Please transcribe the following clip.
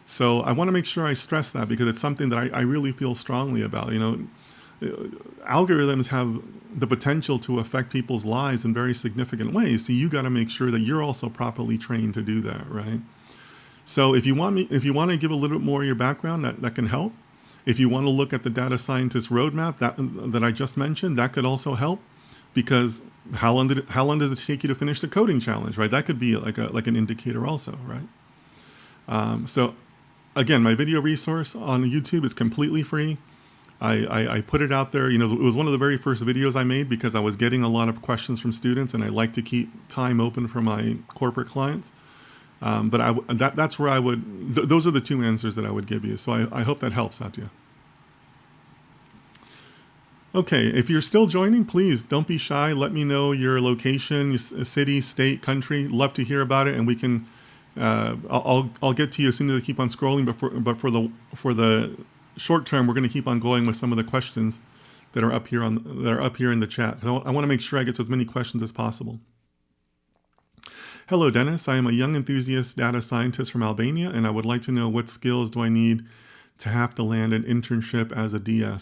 So I want to make sure I stress that because it's something that I really feel strongly about. Algorithms have the potential to affect people's lives in very significant ways. So you got to make sure that you're also properly trained to do that, right? So if you want to give a little bit more of your background, that can help. If you want to look at the data scientist roadmap that I just mentioned, that could also help, because how long does it take you to finish the coding challenge, right? That could be like an indicator also, right? So again, my video resource on YouTube is completely free. I put it out there. It was one of the very first videos I made because I was getting a lot of questions from students, and I like to keep time open for my corporate clients. But that's where I would. Those are the two answers that I would give you. So I hope that helps out to you. Okay, if you're still joining, please don't be shy. Let me know your location, city, state, country. Love to hear about it, and we can. I'll get to you as soon as I keep on scrolling. But for the short term, we're going to keep on going with some of the questions that are up here in the chat. So I want to make sure I get to as many questions as possible. Hello, Dennis. I am a young enthusiast data scientist from Albania, and I would like to know what skills do I need to have to land an internship as a DS.